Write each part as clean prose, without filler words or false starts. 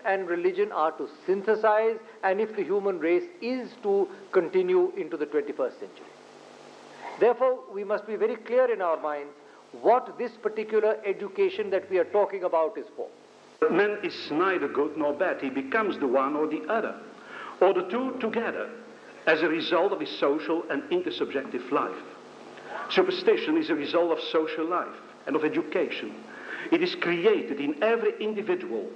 and religion are to synthesize, and if the human race is to continue into the 21st century. Therefore, we must be very clear in our minds what this particular education that we are talking about is for. Man is neither good nor bad. He becomes the one or the other, or the two together, as a result of his social and intersubjective life. Superstition is a result of social life and of education. It is created in every individual,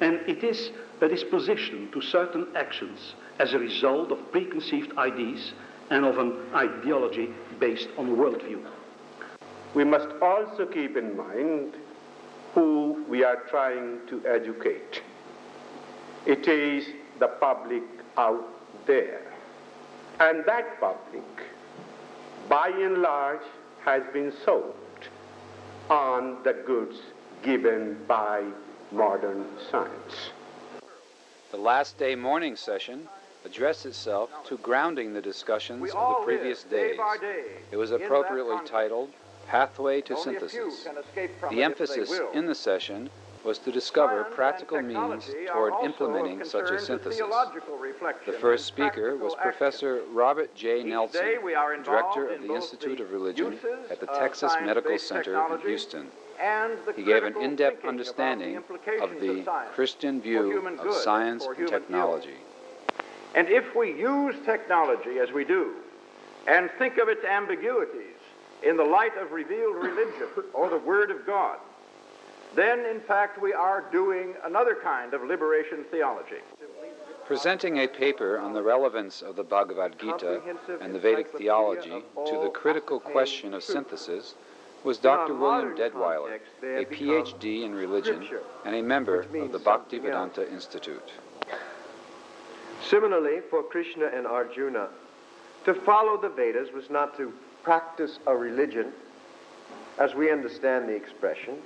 and it is a disposition to certain actions as a result of preconceived ideas and of an ideology based on a worldview. We must also keep in mind who we are trying to educate. It is the public out there. And that public, by and large, has been sold on the goods given by modern science. The last day morning session addressed itself to grounding the discussions of the previous days. It was appropriately titled Pathway to Synthesis. The emphasis in the session was to discover practical means toward implementing such a synthesis. The first speaker was Professor Robert J. Nelson, Director of the Institute of Religion at the Texas Medical Center in Houston. He gave an in-depth understanding of the Christian view of science and technology. And if we use technology as we do, and think of its ambiguities in the light of revealed religion or the Word of God, then in fact we are doing another kind of liberation theology. Presenting a paper on the relevance of the Bhagavad Gita and the Vedic theology to the critical question of synthesis was Dr. William Deadweiler, a PhD in religion and a member of the Bhaktivedanta Institute. Similarly, for Krishna and Arjuna, to follow the Vedas was not to practice a religion, as we understand the expression,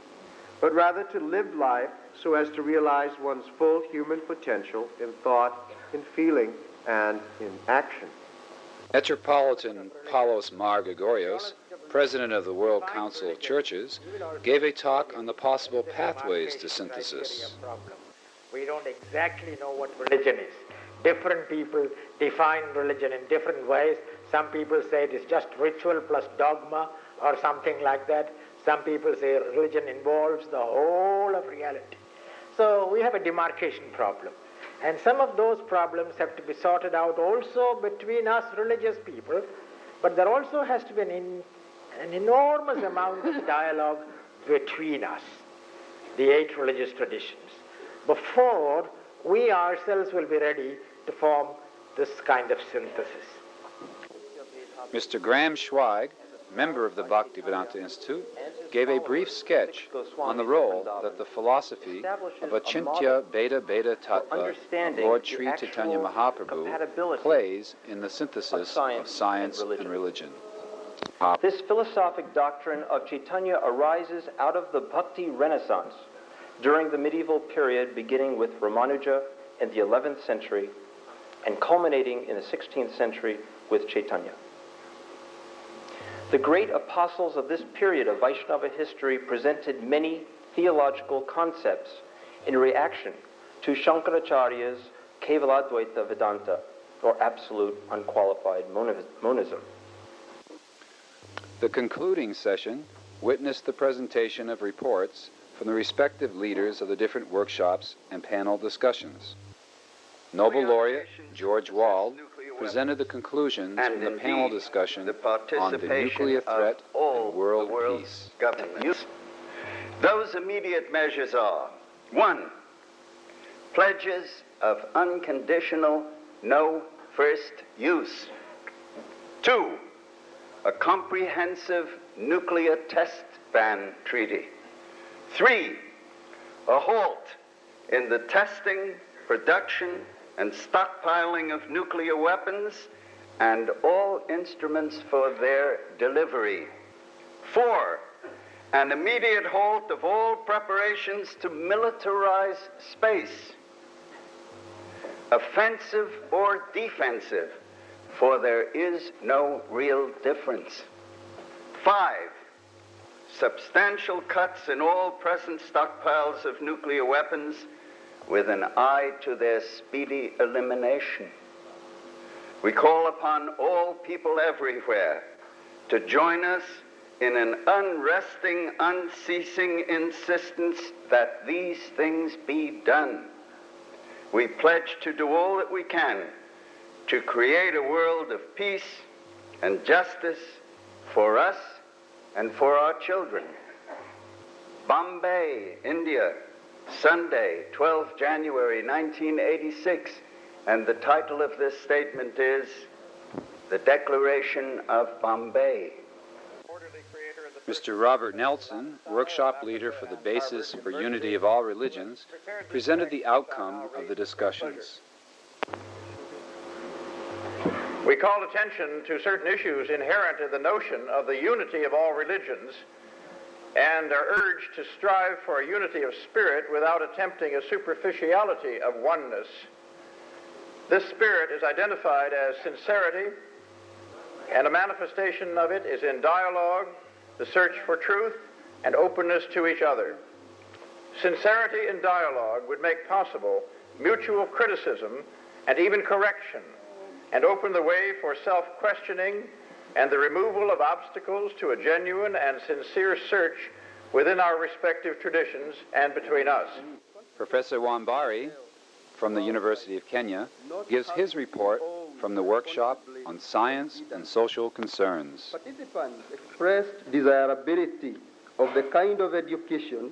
but rather to live life so as to realize one's full human potential in thought, in feeling, and in action. Metropolitan Paulos Mar Gregorios, president of the World Council of Churches, gave a talk on the possible pathways to synthesis. We don't exactly know what religion is. Different people define religion in different ways. Some people say it is just ritual plus dogma or something like that. Some people say religion involves the whole of reality. So we have a demarcation problem. And some of those problems have to be sorted out also between us religious people, but there also has to be an enormous amount of dialogue between us, the 8 religious traditions, before we ourselves will be ready to form this kind of synthesis. Mr. Graham Schweig, member of the Bhaktivedanta Institute, gave a brief sketch on the role that the philosophy of Achintya Bheda Bheda Tattva of Lord Sri Chaitanya Mahaprabhu plays in the synthesis of science and religion. This philosophic doctrine of Chaitanya arises out of the Bhakti Renaissance during the medieval period, beginning with Ramanuja in the 11th century and culminating in the 16th century with Chaitanya. The great apostles of this period of Vaishnava history presented many theological concepts in reaction to Shankaracharya's Kevaladvaita Vedanta, or absolute unqualified monism. The concluding session witnessed the presentation of reports from the respective leaders of the different workshops and panel discussions. Nobel laureate George Wald presented the conclusions from the panel discussion on the nuclear threat and world peace. Those immediate measures are: 1, pledges of unconditional no first use; 2, a comprehensive nuclear test ban treaty; 3, a halt in the testing, production, and stockpiling of nuclear weapons and all instruments for their delivery; 4, an immediate halt of all preparations to militarize space, offensive or defensive, for there is no real difference; 5, substantial cuts in all present stockpiles of nuclear weapons, with an eye to their speedy elimination. We call upon all people everywhere to join us in an unresting, unceasing insistence that these things be done. We pledge to do all that we can to create a world of peace and justice for us and for our children. Bombay, India, Sunday, 12th January 1986, and the title of this statement is The Declaration of Bombay. Mr. Robert Nelson, workshop leader for the Basis for Unity of All Religions, presented the outcome of the discussions. We call attention to certain issues inherent in the notion of the unity of all religions and are urged to strive for a unity of spirit without attempting a superficiality of oneness. This spirit is identified as sincerity, and a manifestation of it is in dialogue, the search for truth, and openness to each other. Sincerity in dialogue would make possible mutual criticism and even correction, and open the way for self-questioning and the removal of obstacles to a genuine and sincere search within our respective traditions and between us. Professor Wambari, from the University of Kenya, gives his report from the workshop on science and social concerns. Participants expressed desirability of the kind of education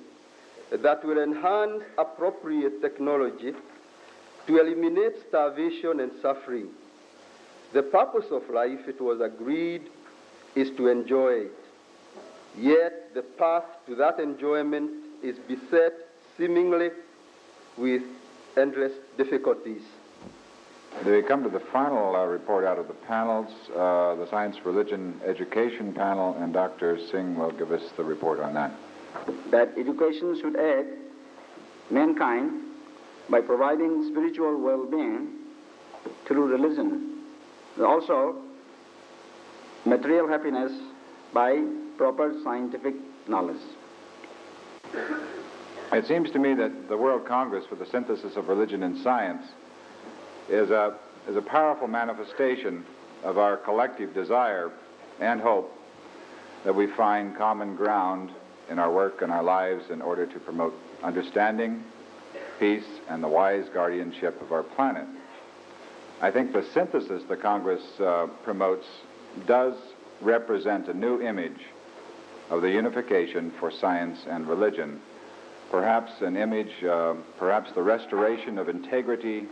that will enhance appropriate technology to eliminate starvation and suffering. The purpose of life, it was agreed, is to enjoy it. Yet the path to that enjoyment is beset seemingly with endless difficulties. We come to the final report out of the panels, the Science, Religion, Education panel, and Dr. Singh will give us the report on that. That education should aid mankind by providing spiritual well-being through religion. Also, material happiness by proper scientific knowledge. It seems to me that the World Congress for the Synthesis of Religion and Science is a powerful manifestation of our collective desire and hope that we find common ground in our work and our lives in order to promote understanding, peace, and the wise guardianship of our planet. I think the synthesis the Congress promotes does represent a new image of the unification for science and religion, perhaps an image, perhaps the restoration of integrity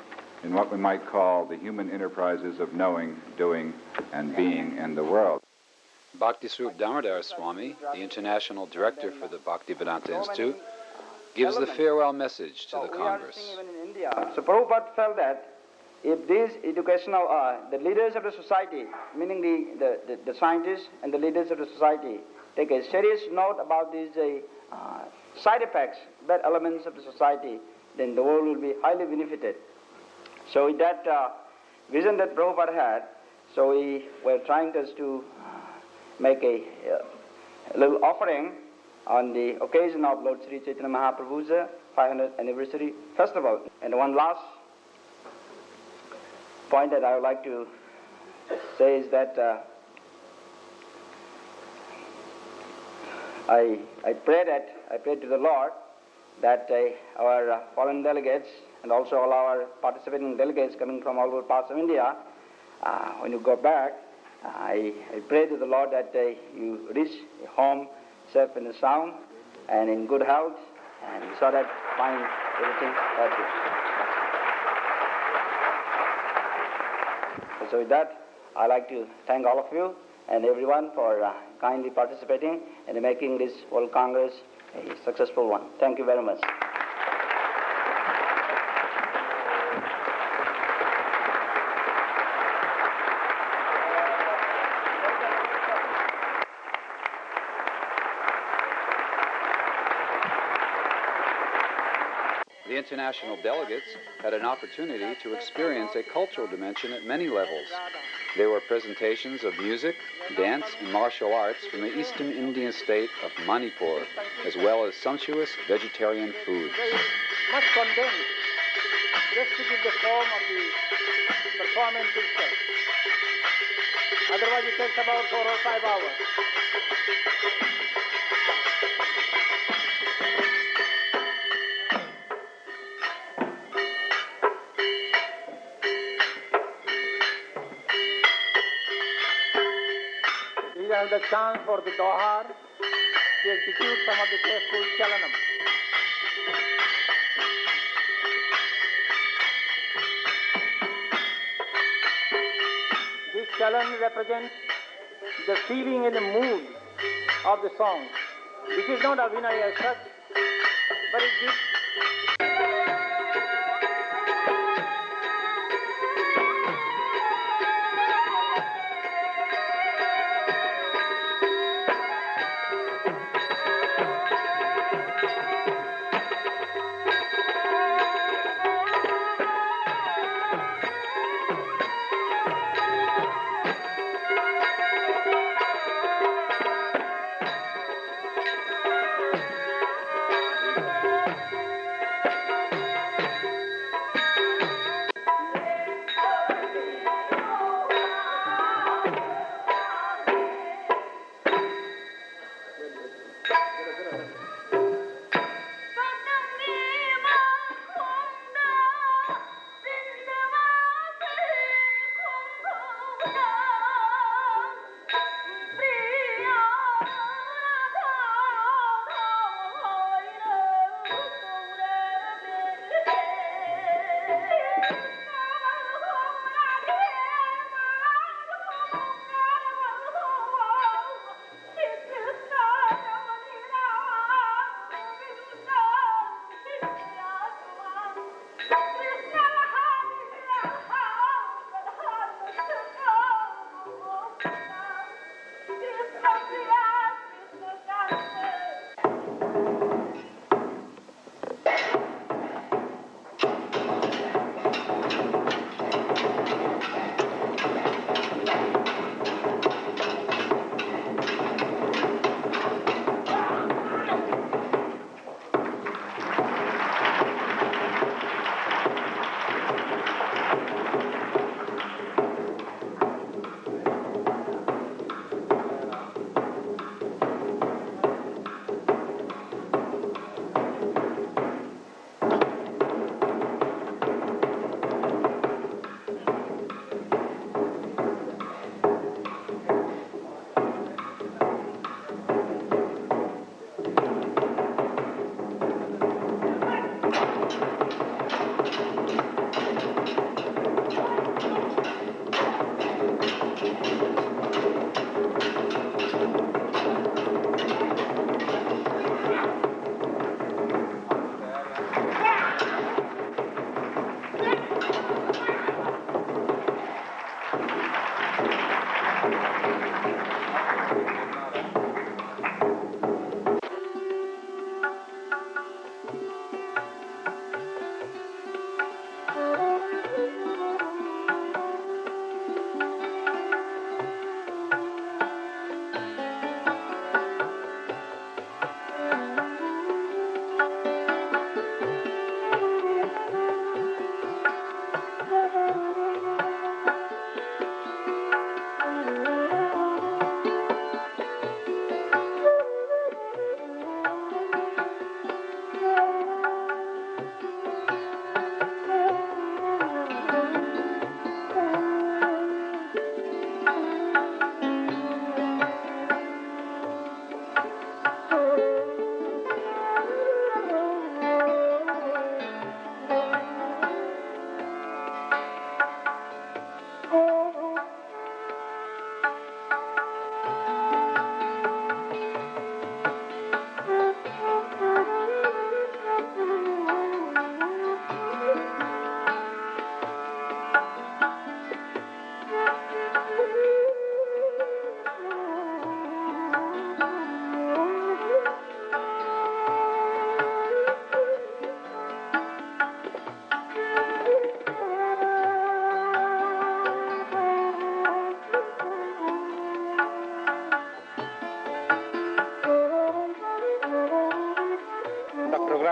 in what we might call the human enterprises of knowing, doing, and being in the world. Bhakti Swarup Damodar Swami, the international director for the Bhaktivedanta Institute, gives the farewell message to the Congress. Even in India, so Prabhupada felt that if these educational, the leaders of the society, meaning the scientists and the leaders of the society, take a serious note about these side effects, bad elements of the society, then the world will be highly benefited. So with that vision that Prabhupada had, so we were trying just to make a little offering on the occasion of Lord Sri Chaitanya Mahaprabhu's 500th anniversary festival. And one last point that I would like to say is that I prayed to the Lord that our foreign delegates and also all our participating delegates coming from all over parts of India, when you go back, I pray to the Lord that you reach home safe and sound and in good health, and so that find everything happy. So with that, I'd like to thank all of you and everyone for kindly participating and making this World Congress a successful one. Thank you very much. The international delegates had an opportunity to experience a cultural dimension at many levels. There were presentations of music, dance, and martial arts from the eastern Indian state of Manipur, as well as sumptuous vegetarian foods. Much condemned just to give the form of the performance itself. Otherwise it takes about 4 or 5 hours. We have the chance for the Dohar to execute some of the graceful chalanam. This chalan represents the feeling and the mood of the song. This is not Abhinaya as such, but it gives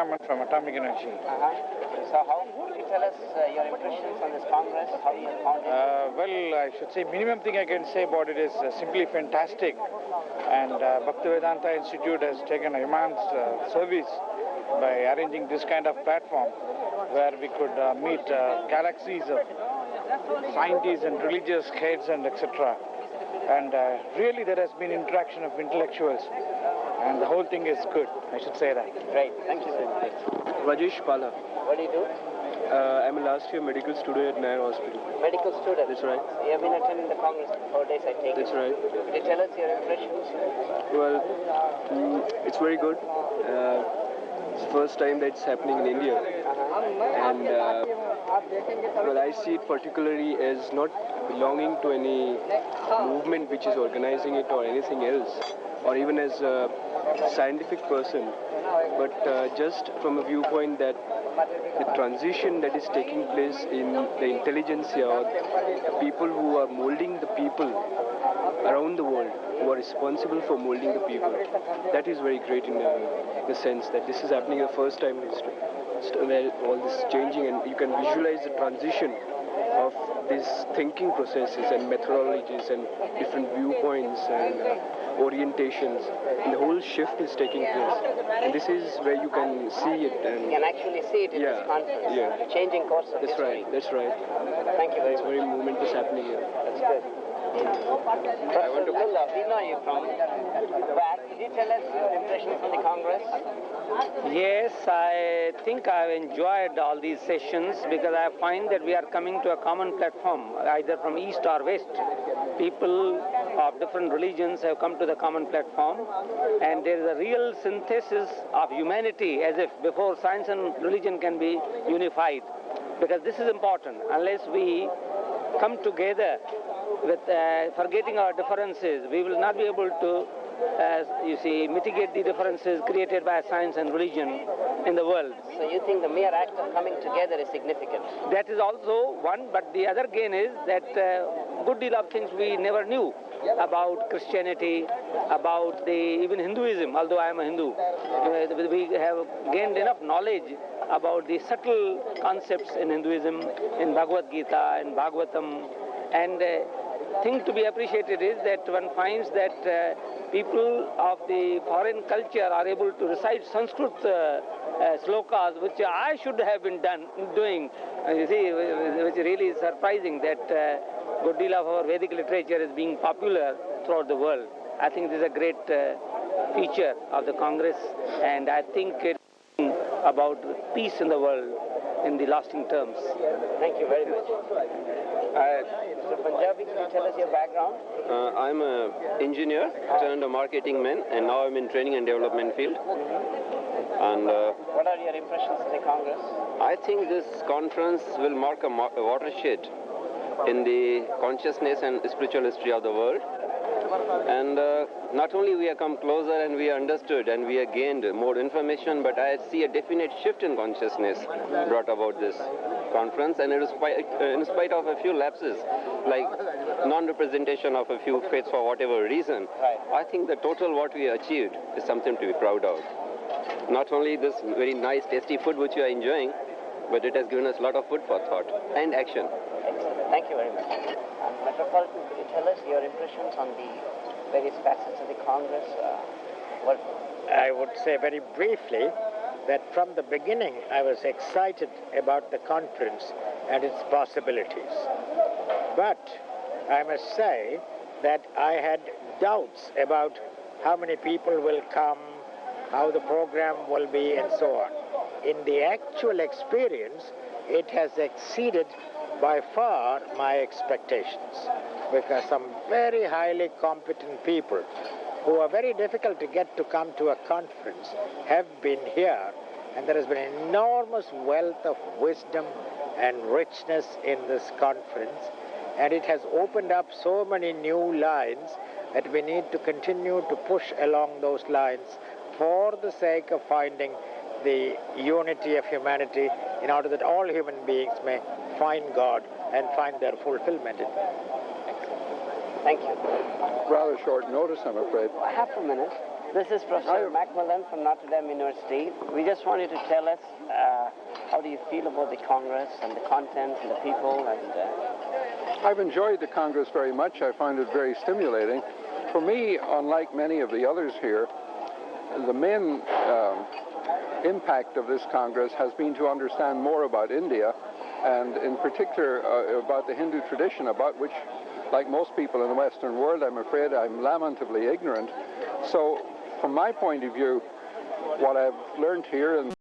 Raman from Atomic Energy. So how could you tell us your impressions on this Congress, how you found it? Well, I should say minimum thing I can say about it is simply fantastic. And Bhaktivedanta Institute has taken immense service by arranging this kind of platform where we could meet galaxies of scientists and religious heads and etc. And really there has been interaction of intellectuals. And the whole thing is good, I should say that. Great, thank you. Rajesh Pala. What do you do? I'm a last year medical student at Nair Hospital. Medical student? That's right. You have been attending the Congress for 4 days, I take it. That's right. Could you tell us your impressions? Well, it's very good. It's the first time that it's happening in India. And well, I see it particularly as not belonging to any movement which is organizing it or anything else, or even as a scientific person, but just from a viewpoint that the transition that is taking place in the intelligentsia, or the people who are molding the people around the world, who are responsible for molding the people, that is very great in the sense that this is happening the first time in history, where all this is changing, and you can visualize the transition of these thinking processes and methodologies and different viewpoints and orientations, and the whole shift is taking place. And this is where you can see it. And you can actually see it in this conference. Yeah. The changing course of history. That's right. Thank you very much. It's very momentous happening here. That's good. I want to... we know you from back. Could you tell us your impressions on the Congress? Yes, I think I've enjoyed all these sessions because I find that we are coming to a common platform, either from east or west. People of different religions have come to the common platform, and there is a real synthesis of humanity, as if before science and religion can be unified. Because this is important. Unless we come together with forgetting our differences, we will not be able to, mitigate the differences created by science and religion in the world. So you think the mere act of coming together is significant? That is also one, but the other gain is that good deal of things we never knew about Christianity, about even Hinduism, although I am a Hindu. We have gained enough knowledge about the subtle concepts in Hinduism, in Bhagavad Gita, in Bhagavatam, and thing to be appreciated is that one finds that people of the foreign culture are able to recite Sanskrit slokas, which I should have been doing. You see, which really is surprising that good deal of our Vedic literature is being popular throughout the world. I think this is a great feature of the Congress, and I think it's about peace in the world in the lasting terms. Thank you very much. Mr. Punjabi, can you tell us your background? I'm an engineer turned a marketing man, and now I'm in training and development field. And what are your impressions of the Congress? I think this conference will mark a watershed in the consciousness and spiritual history of the world. And not only we have come closer and we understood and we have gained more information, but I see a definite shift in consciousness brought about this conference, and in spite of a few lapses, like non-representation of a few faiths for whatever reason, I think the total what we achieved is something to be proud of. Not only this very nice tasty food which you are enjoying, but it has given us a lot of food for thought and action. Excellent. Thank you very much. Metropolitan, could you tell us your impressions on the various facets of the Congress? I would say very briefly that from the beginning I was excited about the conference and its possibilities. But I must say that I had doubts about how many people will come, how the program will be, and so on. In the actual experience, it has exceeded by far my expectations, because some very highly competent people who are very difficult to get to come to a conference have been here, and there has been an enormous wealth of wisdom and richness in this conference, and it has opened up so many new lines that we need to continue to push along those lines for the sake of finding the unity of humanity, in order that all human beings may find God and find their fulfillment in Him. Thank you. Rather short notice, I'm afraid. Half a minute. This is Professor Macmillan from Notre Dame University. We just want you to tell us how do you feel about the Congress and the contents and the people? And I've enjoyed the Congress very much. I find it very stimulating. For me, unlike many of the others here, the main impact of this Congress has been to understand more about India, and in particular about the Hindu tradition, about which, like most people in the Western world, I'm afraid I'm lamentably ignorant. So, from my point of view, what I've learned here and